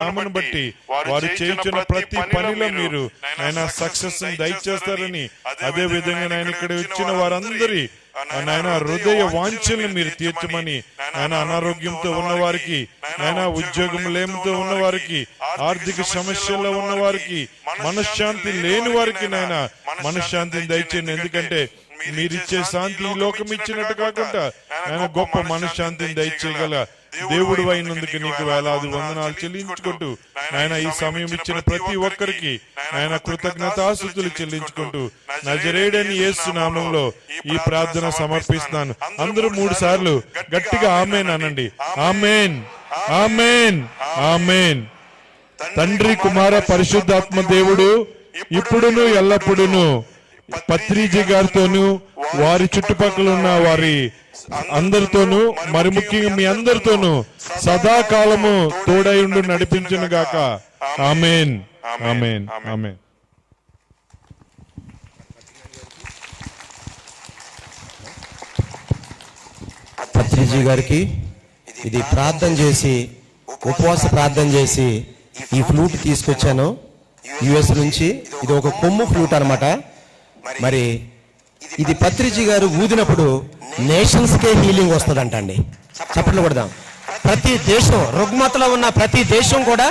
నామను బట్టి వారు చేయించిన ప్రతి పనిలో మీరు ఆయన సక్సెస్ దయచేస్తారని, అదే విధంగా ఆయన ఇక్కడ వచ్చిన వారందరి నాయన హృదయ వాంఛల్ని మీరు తీర్చమని, ఆయన అనారోగ్యంతో ఉన్న వారికి, ఆయన ఉద్యోగం లేమితో ఉన్న వారికి, ఆర్థిక సమస్యల్లో ఉన్న వారికి, మనశ్శాంతి లేని వారికి నాయన మనశ్శాంతిని దయచేయండి. ఎందుకంటే మీరిచ్చే శాంతి ఈ లోకం ఇచ్చినట్టు కాకుండా ఆయన గొప్ప మనశ్శాంతిని దయచేయగల దేవుడు అయినందుకు నీకు వేలాది వందనాలు చెల్లించుకుంటూ ఆయన ఈ సమయం ఇచ్చిన ప్రతి ఒక్కరికి ఆయన కృతజ్ఞతాస్తుతులు చెల్లించుకుంటూ నజరేయుడైన యేసు నామములో ఈ ప్రార్థన సమర్పిస్తున్నాను. అందరూ 3 సార్లు గట్టిగా ఆమేన్ అనండి. ఆమేన్, ఆమేన్, ఆమేన్. తండ్రి, కుమార, పరిశుద్ధాత్మ దేవుడు ఇప్పుడును ఎల్లప్పుడూను పత్రిజీ గారితోనూ వారి చుట్టుపక్కల ఉన్న వారి అందరితోనూ, మరి ముఖ్యంగా మీ అందరితోనూ సదాకాలము తోడైండు నడిపించును గాక. ఆమేన్, ఆమేన్, ఆమేన్. పత్రిజీ గారికి ఇది ప్రార్థన చేసి, ఉపవాస ప్రార్థన చేసి ఈ ఫ్లూట్ తీసుకొచ్చాను యుఎస్ నుంచి. ఇది ఒక కొమ్ము ఫ్లూట్ అన్నమాట. మరి ఇది పత్రిజీ గారు ఊదినప్పుడు నేషన్స్కే హీలింగ్ వస్తుందంట అండి. చప్పట్లు కొడదాం. ప్రతి దేశం, రుగ్మతలో ఉన్న ప్రతి దేశం కూడా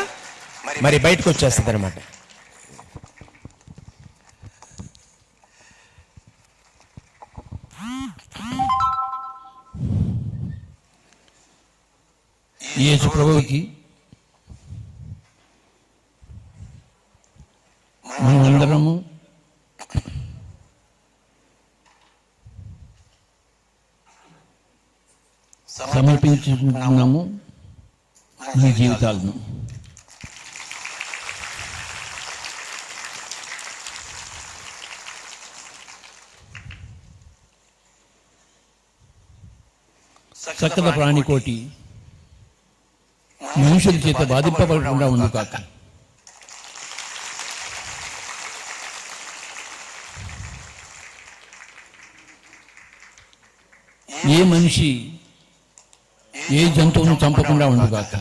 మరి బయటకు వచ్చేస్తుంది అనమాట. యేసు ప్రభువుకి మనమందరము సమర్పించుకుంటున్నాము మీ జీవితాలను. సకల ప్రాణికోటి మనుషుల చేత బాధింపబడకుండా ఉంది కాక. ఏ మనిషి ఏ జంతువును చంపకుండా ఉండుగాక.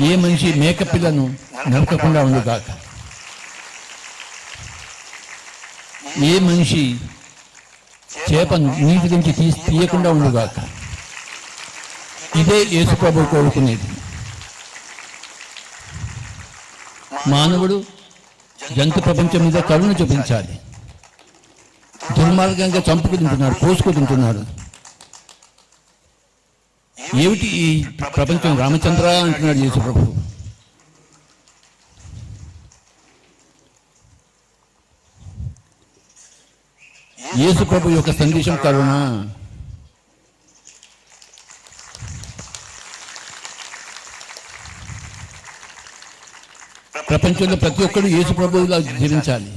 ఏ మనిషి మేక పిల్లను నరకకుండా ఉండుగాక. ఏ మనిషి చేపను నీటి నుంచి తీయకుండా ఉండుగాక. ఇదే యేసు ప్రభువు కోరుకునేది. మానవుడు జంతు ప్రపంచం మీద కరుణ చూపించాలి. దుర్మార్గంగా చంపుకు తింటున్నాడు, కోసుకు తింటున్నాడు. ఏమిటి ఈ ప్రపంచం? రామచంద్ర అంటున్నాడు యేసు ప్రభు. యేసు ప్రభు యొక్క సందేశం కరుణ. ప్రపంచంలో ప్రతి ఒక్కరు యేసు ప్రభువులా జీవించాలి.